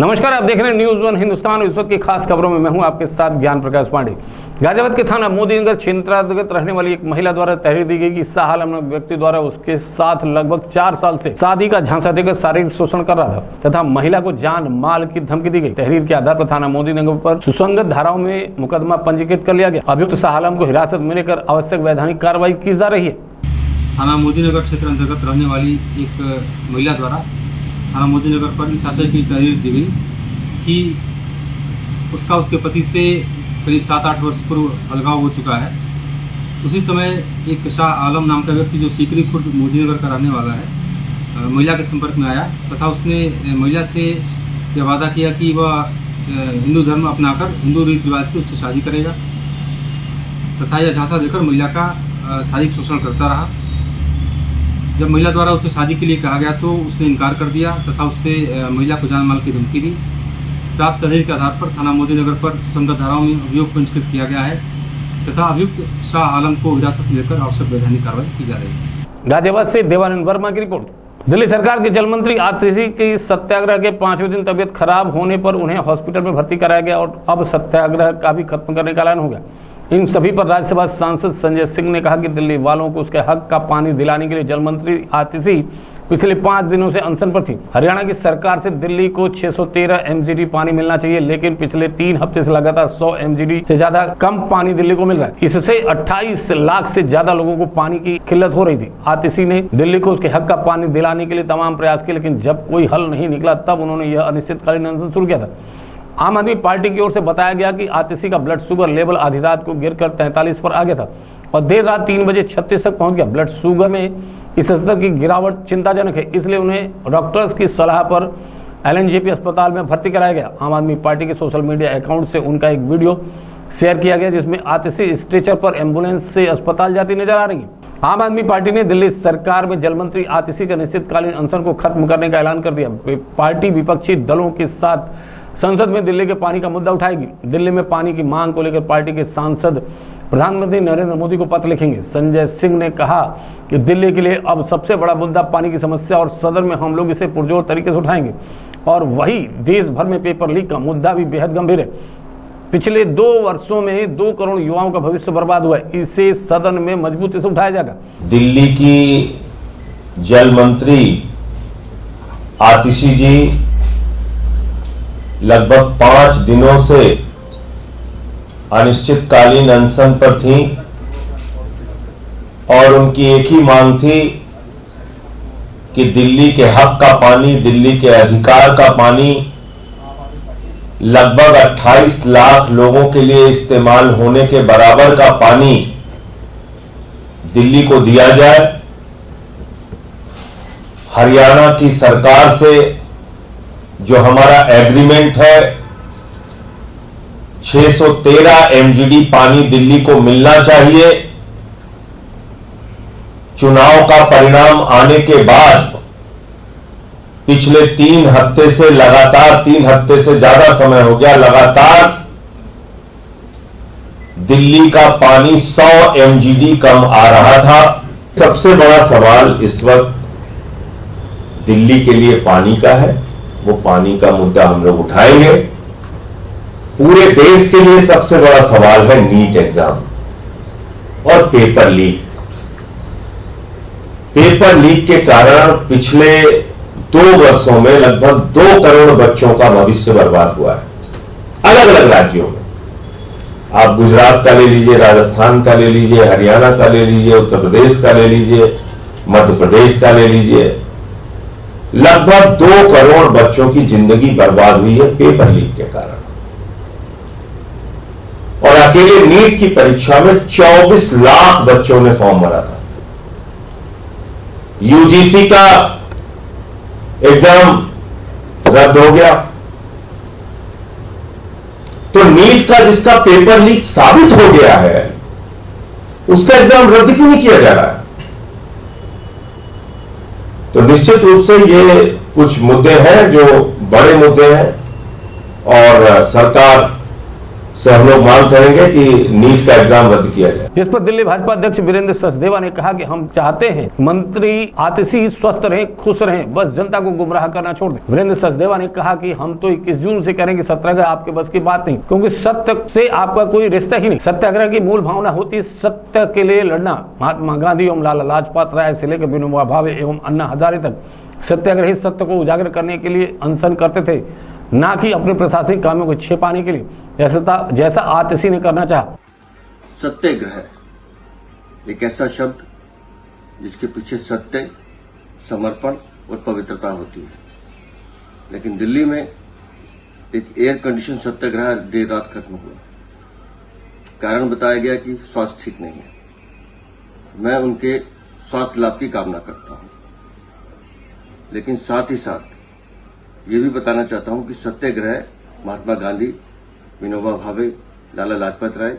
नमस्कार, आप देख रहे हैं न्यूज वन हिंदुस्तान। इस वक्त की खास खबरों में मैं हूं आपके साथ ज्ञान प्रकाश पांडे। गाजियाबाद के थाना मोदीनगर क्षेत्रांतर्गत रहने वाली एक महिला द्वारा तहरीर दी गई कि शाह आलम नामक व्यक्ति द्वारा उसके साथ लगभग 4 साल से शादी का झांसा देकर शारीरिक शोषण कर रहा था तथा महिला को जान माल की धमकी दी गई। तहरीर के आधार पर थाना मोदीनगर पर सुसंगत धाराओं में मुकदमा पंजीकृत कर लिया गया। अभियुक्त शाह आलम को हिरासत में लेकर आवश्यक वैधानिक कार्रवाई की जा रही है। थाना मोदीनगर क्षेत्र अंतर्गत रहने वाली एक महिला द्वारा थाना मोदीनगर पर इस आशय की तहरीर दी गई कि उसका उसके पति से करीब 7-8 वर्ष पूर्व अलगाव हो चुका है। उसी समय एक शाह आलम नाम का व्यक्ति जो सीकरी खुर्द मोदीनगर का रहने वाला है महिला के संपर्क में आया तथा उसने महिला से यह वादा किया कि वह हिंदू धर्म अपनाकर हिंदू रीति रिवाज से उससे शादी करेगा तथा यह झांसा देकर महिला का शारीरिक शोषण करता रहा। जब महिला द्वारा उसे शादी के लिए कहा गया तो उसने इनकार कर दिया तथा उससे महिला को जान माल की धमकी दी। प्राप्त तहरीर के आधार पर थाना मोदीनगर पर सुसंगत धाराओं में अभियोग पंजीकृत किया गया है तथा अभियुक्त शाह आलम को हिरासत में लेकर आवश्यक वैधानिक कार्रवाई की जा रही है। गाजियाबाद से देवानंद वर्मा की रिपोर्ट। दिल्ली सरकार के जल मंत्री आतिशी की सत्याग्रह के 5वें दिन तबियत खराब होने पर उन्हें हॉस्पिटल में भर्ती कराया गया और अब सत्याग्रह का भी खत्म करने का ऐलान हो गया। इन सभी पर राज्यसभा सांसद संजय सिंह ने कहा कि दिल्ली वालों को उसके हक का पानी दिलाने के लिए जल मंत्री आतिशी पिछले 5 दिनों से अनशन पर थी। हरियाणा की सरकार से दिल्ली को 613 एमजीडी पानी मिलना चाहिए, लेकिन पिछले 3 हफ्ते से लगातार 100 एमजीडी से ज्यादा कम पानी दिल्ली को मिल रहा है। इससे 28 लाख से ज्यादा लोगों को पानी की किल्लत हो रही थी। आतिशी ने दिल्ली को उसके हक का पानी दिलाने के लिए तमाम प्रयास किए, लेकिन जब कोई हल नहीं निकला तब उन्होंने यह अनिश्चितकालीन अनशन शुरू किया था। आम आदमी पार्टी की ओर से बताया गया कि आतिशी का ब्लड शुगर लेवल आधी रात को गिरकर 43 पर आ गया था और देर रात 3 बजे 36 तक पहुंच गया। ब्लड शुगर में इस स्तर की गिरावट चिंताजनक है, इसलिए उन्हें डॉक्टर्स की सलाह पर एलएनजेपी अस्पताल में भर्ती कराया गया। आम आदमी पार्टी के सोशल मीडिया अकाउंट से उनका एक वीडियो शेयर किया गया जिसमें आतिशी स्ट्रेचर पर एम्बुलेंस से अस्पताल जाती नजर आ रही है। आम आदमी पार्टी ने दिल्ली सरकार में जल मंत्री आतिशी के अनिश्चितकालीन अनशन को खत्म करने का ऐलान कर दिया। पार्टी विपक्षी दलों के साथ संसद में दिल्ली के पानी का मुद्दा उठाएगी। दिल्ली में पानी की मांग को लेकर पार्टी के सांसद प्रधानमंत्री नरेंद्र मोदी को पत्र लिखेंगे। संजय सिंह ने कहा कि दिल्ली के लिए अब सबसे बड़ा मुद्दा पानी की समस्या और सदन में हम लोग इसे पुरजोर तरीके से उठाएंगे। और वही देश भर में पेपर लीक का मुद्दा भी बेहद गंभीर है। पिछले 2 वर्षों में 2 करोड़ युवाओं का भविष्य बर्बाद हुआ है, इसे सदन में मजबूती से उठाया जाएगा। दिल्ली की जल मंत्री आतिशी जी लगभग 5 दिनों से अनिश्चितकालीन अनशन पर थी और उनकी एक ही मांग थी कि दिल्ली के हक का पानी, दिल्ली के अधिकार का पानी लगभग 28 लाख लोगों के लिए इस्तेमाल होने के बराबर का पानी दिल्ली को दिया जाए। हरियाणा की सरकार से जो हमारा एग्रीमेंट है 613 एमजीडी पानी दिल्ली को मिलना चाहिए। चुनाव का परिणाम आने के बाद पिछले 3 हफ्ते से लगातार 3 हफ्ते से ज्यादा समय हो गया लगातार दिल्ली का पानी 100 एमजीडी कम आ रहा था। सबसे बड़ा सवाल इस वक्त दिल्ली के लिए पानी का है, वो पानी का मुद्दा हम लोग उठाएंगे। पूरे देश के लिए सबसे बड़ा सवाल है नीट एग्जाम और पेपर लीक। पेपर लीक के कारण पिछले 2 वर्षों में लगभग 2 करोड़ बच्चों का भविष्य बर्बाद हुआ है अलग अलग राज्यों में। आप गुजरात का ले लीजिए, राजस्थान का ले लीजिए, हरियाणा का ले लीजिए, उत्तर प्रदेश का ले लीजिए, मध्य प्रदेश का ले लीजिए। लगभग 2 करोड़ बच्चों की जिंदगी बर्बाद हुई है पेपर लीक के कारण। और अकेले नीट की परीक्षा में 24 लाख बच्चों ने फॉर्म भरा था। यूजीसी का एग्जाम रद्द हो गया, तो नीट का जिसका पेपर लीक साबित हो गया है उसका एग्जाम रद्द क्यों नहीं किया जा रहा है? तो निश्चित रूप से ये कुछ मुद्दे हैं जो बड़े मुद्दे हैं और सरकार से हम लोग मांग करेंगे कि नीट का एग्जाम रद्द किया जाए। जिस पर दिल्ली भाजपा अध्यक्ष वीरेंद्र सचदेवा ने कहा कि हम चाहते हैं मंत्री आतिशी स्वस्थ रहें, खुश रहें, बस जनता को गुमराह करना छोड़ दें। वीरेंद्र सचदेवा ने कहा कि हम तो 21 जून से करेंगे सत्याग्रह, आपके बस की बात नहीं, क्योंकि सत्य से आपका कोई रिश्ता ही नहीं। सत्याग्रह की मूल भावना होती है सत्य के लिए लड़ना। महात्मा गांधी एवं लाला लाजपत राय से लेकर विनोबा भावे एवं अन्ना हजारे तक सत्याग्रही सत्य को उजागर करने के लिए अनशन करते थे, ना कि अपने प्रशासनिक कामों को छिपाने के लिए, जैसा आतिशी ने करना चाहा। सत्याग्रह एक ऐसा शब्द जिसके पीछे सत्य, समर्पण और पवित्रता होती है, लेकिन दिल्ली में एक एयर कंडीशन सत्याग्रह देर रात खत्म हुआ। कारण बताया गया कि स्वास्थ्य ठीक नहीं है। मैं उनके स्वास्थ्य लाभ की कामना करता हूं, लेकिन साथ ही साथ ये भी बताना चाहता हूं कि सत्याग्रह महात्मा गांधी, विनोबा भावे, लाला लाजपत राय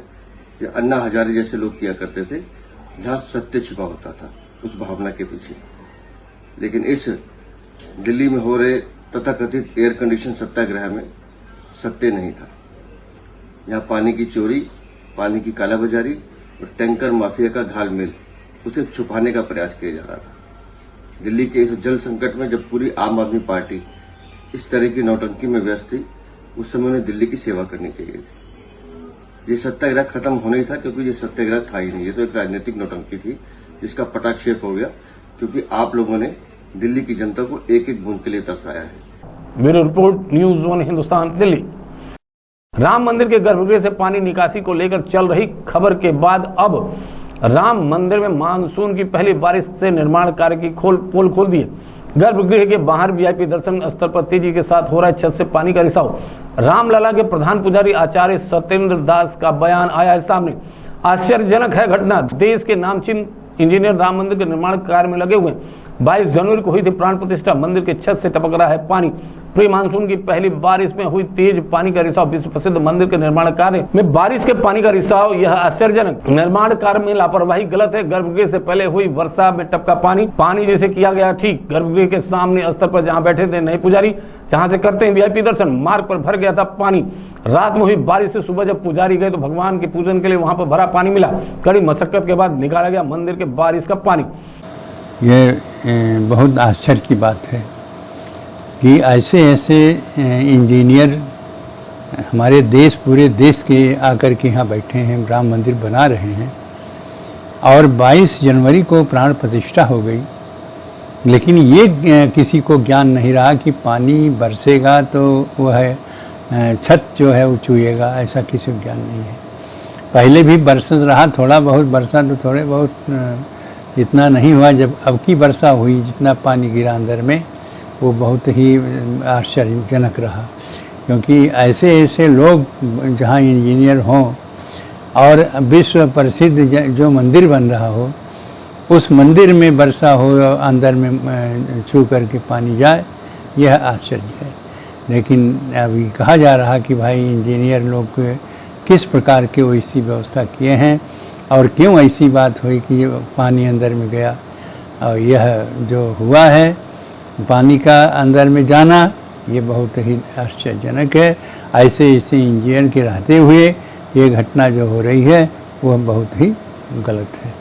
या अन्ना हजारे जैसे लोग किया करते थे, जहां सत्य छिपा होता था उस भावना के पीछे। लेकिन इस दिल्ली में हो रहे तथाकथित एयर कंडीशन सत्याग्रह में सत्य नहीं था। यहां पानी की चोरी, पानी की कालाबाजारी और टैंकर माफिया का घालमेल, उसे छुपाने का प्रयास किया जा रहा था। दिल्ली के इस जल संकट में जब पूरी आम आदमी पार्टी इस तरह की नौटंकी में व्यस्त थी, उस समय उन्हें दिल्ली की सेवा करनी चाहिए थी। ये सत्याग्रह खत्म होना ही था, क्योंकि ये सत्याग्रह था ही नहीं, ये तो एक राजनीतिक नौटंकी थी जिसका पटाक्षेप हो गया, क्योंकि आप लोगों ने दिल्ली की जनता को एक एक बूंद के लिए तरसाया है। Bureau report, news 1 Hindustan, Delhi. Ram मंदिर के गर्भगृह से पानी निकासी को लेकर चल रही खबर के बाद अब राम मंदिर में मानसून की पहली बारिश से निर्माण कार्य की पोल खोल दिए। गर्भगृह के बाहर वीआईपी दर्शन स्थल पर तेजी के साथ हो रहा है छत से पानी का रिसाव। रामलला के प्रधान पुजारी आचार्य सत्येंद्र दास का बयान आया है सामने। आश्चर्यजनक है घटना। देश के नामचीन इंजीनियर राम मंदिर के निर्माण कार्य में लगे हुए 22 जनवरी को हुई थी प्राण प्रतिष्ठा। मंदिर के छत से टपक रहा है पानी। प्री मानसून की पहली बारिश में हुई तेज पानी का रिसाव। विश्व प्रसिद्ध मंदिर के निर्माण कार्य में बारिश के पानी का रिसाव, यह आश्चर्यजनक। निर्माण कार्य में लापरवाही गलत है। गर्भगृह से पहले हुई वर्षा में टपका पानी जैसे किया गया ठीक। गर्भगृह के सामने स्तर पर जहां बैठे थे नए पुजारी, जहां से करते हैं वीआईपी दर्शन, मार्ग पर भर गया था पानी। रात में हुई बारिश से सुबह जब पुजारी गए तो भगवान के पूजन के लिए वहां पर भरा पानी मिला। कड़ी मशक्कत के बाद निकाला गया मंदिर के बारिश का पानी। ये बहुत आश्चर्य की बात है कि ऐसे इंजीनियर हमारे देश, पूरे देश के आकर के यहाँ बैठे हैं, राम मंदिर बना रहे हैं, और 22 जनवरी को प्राण प्रतिष्ठा हो गई, लेकिन ये किसी को ज्ञान नहीं रहा कि पानी बरसेगा तो वह छत जो है वो चूएगा, ऐसा किसी को ज्ञान नहीं है। पहले भी बरस रहा, थोड़ा बहुत बरसा तो थोड़े बहुत इतना नहीं हुआ। जब अब की वर्षा हुई, जितना पानी गिरा अंदर में, वो बहुत ही आश्चर्यजनक रहा, क्योंकि ऐसे लोग जहाँ इंजीनियर हों और विश्व प्रसिद्ध जो मंदिर बन रहा हो, उस मंदिर में वर्षा हो, अंदर में छू करके पानी जाए, यह आश्चर्य है। लेकिन अभी कहा जा रहा कि भाई इंजीनियर लोग किस प्रकार के वैसी व्यवस्था किए हैं और क्यों ऐसी बात हुई कि ये पानी अंदर में गया। और यह जो हुआ है पानी का अंदर में जाना, ये बहुत ही आश्चर्यजनक है। ऐसे इंजीनियर के रहते हुए ये घटना जो हो रही है वह बहुत ही गलत है।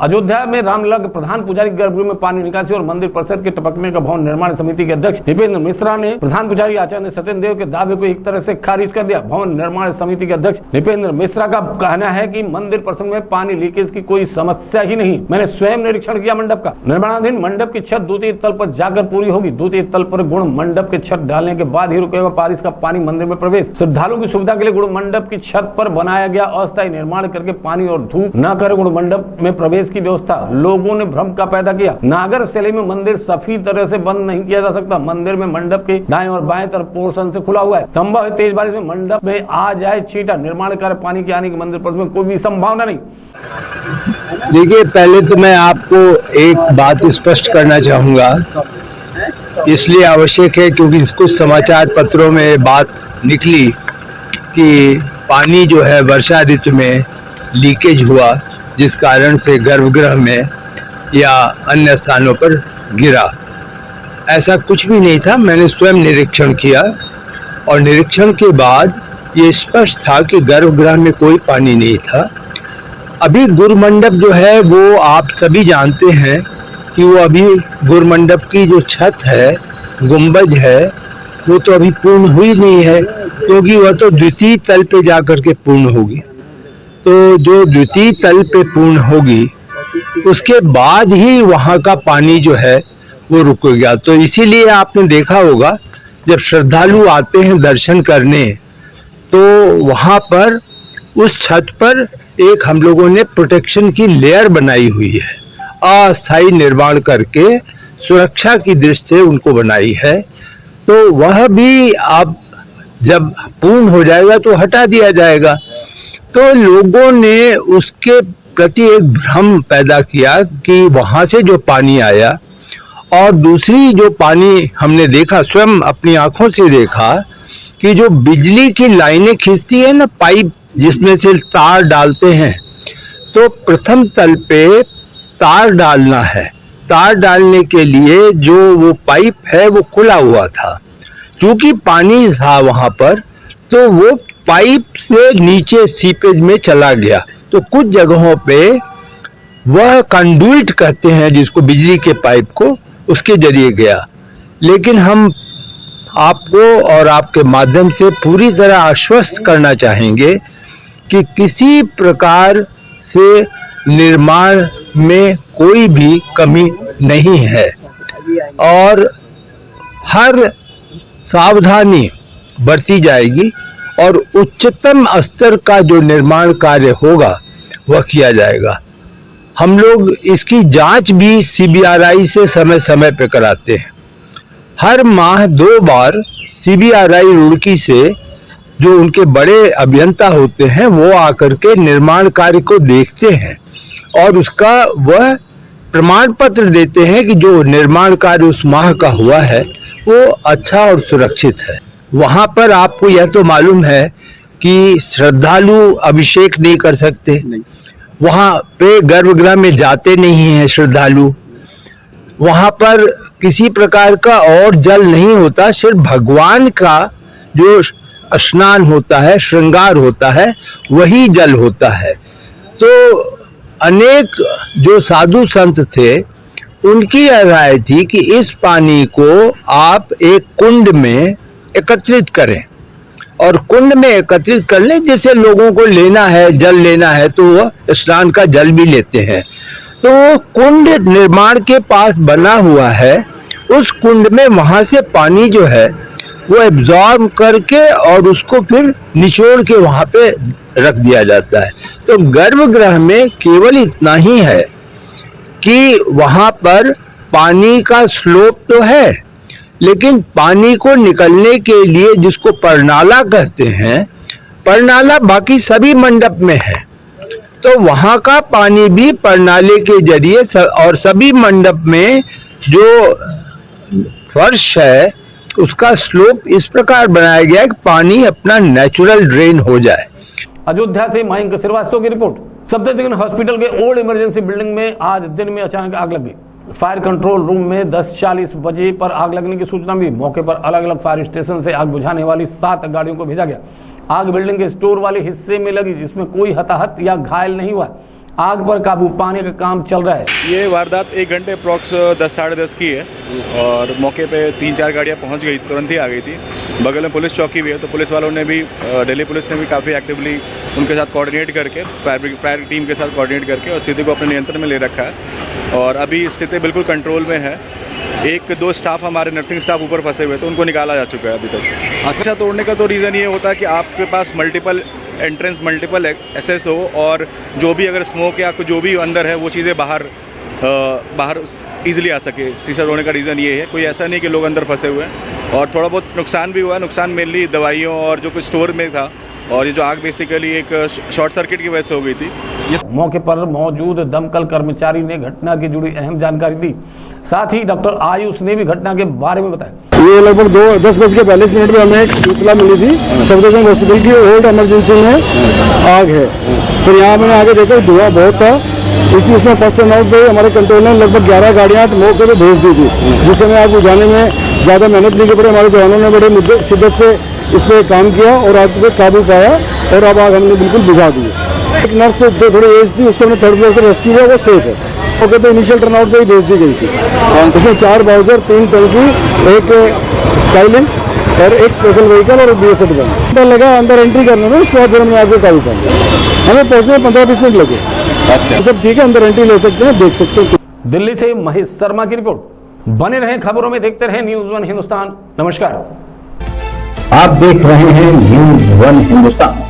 अयोध्या में रामलला के प्रधान पुजारी गर्भगृह में पानी निकासी और मंदिर परिसर के टपकने का भवन निर्माण समिति के अध्यक्ष दीपेंद्र मिश्रा ने प्रधान पुजारी आचार्य सत्येंद्र देव के दावे को एक तरह से खारिज कर दिया। भवन निर्माण समिति के अध्यक्ष दीपेंद्र मिश्रा का कहना है कि मंदिर परिसर में पानी लीकेज की कोई समस्या ही नहीं। मैंने स्वयं निरीक्षण किया मंडप का। निर्माणाधीन मंडप की छत द्वितीय तल पर जाकर पूरी होगी। द्वितीय तल पर गुण मंडप के छत डालने के बाद ही रुकेगा बारिश का पानी मंदिर में प्रवेश। श्रद्धालुओं की सुविधा के लिए गुण मंडप की छत पर बनाया गया अस्थायी निर्माण करके पानी और धूप न कर गुण मंडप में प्रवेश की व्यवस्था। लोगों ने भ्रम का पैदा किया। नागर शैली में मंदिर सफी तरह से बंद नहीं किया जा सकता। मंदिर में मंडप के दाएं और बाएं तरफ पोर्शन से खुला हुआ है। संभव है तेज बारिश में मंडप में आ जाए छींटा। निर्माण कार्य पानी के आने की मंदिर पर में कोई भी संभावना नहीं। देखिए, पहले तो मैं आपको एक बात स्पष्ट करना चाहूंगा, इसलिए आवश्यक है क्योंकि कुछ समाचार पत्रों में बात निकली कि पानी जो है वर्षा ऋतु में लीकेज हुआ, जिस कारण से गर्भगृह में या अन्य स्थानों पर गिरा। ऐसा कुछ भी नहीं था। मैंने स्वयं निरीक्षण किया और निरीक्षण के बाद ये स्पष्ट था कि गर्भगृह में कोई पानी नहीं था। अभी गुरुमंडप जो है वो आप सभी जानते हैं कि वो अभी गुरुमंडप की जो छत है, गुंबज है, वो तो अभी पूर्ण हुई नहीं है, क्योंकि वह तो द्वितीय तल पे जाकर के पूर्ण होगी। तो जो द्वितीय तल पे पूर्ण होगी उसके बाद ही वहाँ का पानी जो है वो रुकेगा। तो इसीलिए आपने देखा होगा जब श्रद्धालु आते हैं दर्शन करने तो वहाँ पर उस छत पर एक हम लोगों ने प्रोटेक्शन की लेयर बनाई हुई है, अस्थायी निर्माण करके सुरक्षा की दृष्टि से उनको बनाई है। तो वह भी अब जब पूर्ण हो जाएगा तो हटा दिया जाएगा। तो लोगों ने उसके प्रति एक भ्रम पैदा किया कि वहां से जो पानी आया, और दूसरी जो पानी हमने देखा, स्वयं अपनी आंखों से देखा कि जो बिजली की लाइनें खींचती है ना, पाइप जिसमें से तार डालते हैं, तो प्रथम तल पे तार डालना है। तार डालने के लिए जो वो पाइप है वो खुला हुआ था, क्योंकि पानी था वहां पर, तो वो पाइप से नीचे सीपेज में चला गया। तो कुछ जगहों पे वह कंडुइट कहते हैं जिसको, बिजली के पाइप को, उसके जरिए गया। लेकिन हम आपको और आपके माध्यम से पूरी तरह आश्वस्त करना चाहेंगे कि किसी प्रकार से निर्माण में कोई भी कमी नहीं है, और हर सावधानी बरती जाएगी और उच्चतम स्तर का जो निर्माण कार्य होगा वह किया जाएगा। हम लोग इसकी जांच भी सीबीआरआई से समय समय पे कराते हैं। हर माह 2 बार सीबीआरआई रुड़की से जो उनके बड़े अभियंता होते हैं वो आकर के निर्माण कार्य को देखते हैं और उसका वह प्रमाण पत्र देते हैं कि जो निर्माण कार्य उस माह का हुआ है वो अच्छा और सुरक्षित है। वहां पर आपको यह तो मालूम है कि श्रद्धालु अभिषेक नहीं कर सकते, वहां पे गर्भगृह में जाते नहीं हैं श्रद्धालु, वहां पर किसी प्रकार का और जल नहीं होता, सिर्फ भगवान का जो स्नान होता है, श्रृंगार होता है, वही जल होता है। तो अनेक जो साधु संत थे उनकी यह राय थी कि इस पानी को आप एक कुंड में एकत्रित करें और कुंड में एकत्रित कर लें, जिससे लोगों को लेना है, जल लेना है तो वह स्नान का जल भी लेते हैं। तो वो कुंड निर्माण के पास बना हुआ है, उस कुंड में वहां से पानी जो है वो एब्जॉर्ब करके और उसको फिर निचोड़ के वहां पे रख दिया जाता है। तो गर्भगृह में केवल इतना ही है कि वहां पर पानी का स्लोप तो है, लेकिन पानी को निकलने के लिए जिसको परनाला कहते हैं, परनाला बाकी सभी मंडप में है, तो वहां का पानी भी परनाले के जरिए और सभी मंडप में जो फर्श है उसका स्लोप इस प्रकार बनाया गया है कि पानी अपना नेचुरल ड्रेन हो जाए। अयोध्या से मयंक श्रीवास्तव की रिपोर्ट। सफदरजंग हॉस्पिटल के ओल्ड इमरजेंसी बिल्डिंग में आज दिन में अचानक आग लग गई। फायर कंट्रोल रूम में 10:40 बजे पर आग लगने की सूचना मिली। मौके पर अलग अलग फायर स्टेशन से आग बुझाने वाली 7 गाड़ियों को भेजा गया। आग बिल्डिंग के स्टोर वाले हिस्से में लगी, जिसमें कोई हताहत या घायल नहीं हुआ। आग पर काबू पाने का काम चल रहा है। ये वारदात 1 घंटे अप्रॉक्स 10 साढ़े 10 की है और मौके पे 3-4 गाड़ियाँ पहुंच गई, तुरंत ही आ गई थी। बगल में पुलिस चौकी भी है, तो पुलिस वालों ने भी, दिल्ली पुलिस ने भी काफ़ी एक्टिवली उनके साथ कोऑर्डिनेट करके, फायर टीम के साथ कोऑर्डिनेट करके और स्थिति को अपने नियंत्रण में ले रखा है और अभी स्थिति बिल्कुल कंट्रोल में है। 1-2 स्टाफ हमारे नर्सिंग स्टाफ ऊपर फंसे हुए, तो उनको निकाला जा चुका है अभी तक। अच्छा तोड़ने का तो रीज़न ये होता है कि आपके पास मल्टीपल एंट्रेंस, मल्टीपल एक्सेस हो और जो भी अगर स्मोक या जो भी अंदर है वो चीज़ें बाहर ईजिली आ सके। शीशा तोड़ने का रीज़न ये है, कोई ऐसा नहीं कि लोग अंदर फंसे हुए हैं। और थोड़ा बहुत नुकसान भी हुआ है। नुकसान मेनली दवाइयों और जो कुछ स्टोर में था, और ये जो आग बेसिकली एक शॉर्ट सर्किट की वजह से हो गई थी। मौके पर मौजूद दमकल कर्मचारी ने घटना की जुड़ी अहम जानकारी दी। साथ ही डॉक्टर आयुष ने भी घटना के बारे में बताया। ये लगभग 10:42 में हमें एक इत्तला मिली थी, सफदरजंग हॉस्पिटल की ओल्ड इमरजेंसी में आग है। फिर यहाँ मैंने आगे देखा धुआं बहुत था। उसमें फर्स्ट टाइम आउट पे हमारे कंट्रोल ने लगभग 11 गाड़ियाँ मौके पे भेज दी थी, जिससे हमें आग बुझाने में ज़्यादा मेहनत नहीं की पड़ी। हमारे जवानों ने बड़े शिद्दत से इस पर काम किया और आग पे काबू पाया और अब आग हमने बिल्कुल बुझा दी। एक नर्स जो थोड़ी एज थी उसको हमने थर्ड फ्लोर से रेस्क्यू किया, वो सेफ है। ओके, तो इनिशियल टर्नआउट पे ही भेज दी गई थी। उसमें 4 बाउजर, 3 टंकी, एक स्काईलिंग और एक स्पेशल व्हीकल और BSF गन। डर लगा अंदर एंट्री करने में, उसके बाद फिर हमने आग को काबू पा लिया। हमें पहुंचने में 15-20 मिनट लगे। अच्छा, सब ठीक है, अंदर एंट्री ले सकते हैं, देख सकते हैं। दिल्ली से महेश शर्मा की रिपोर्ट। बने रहें खबरों में, देखते रहें न्यूज़ 1 हिंदुस्तान। नमस्कार। आप देख रहे हैं न्यूज़ 1 हिंदुस्तान।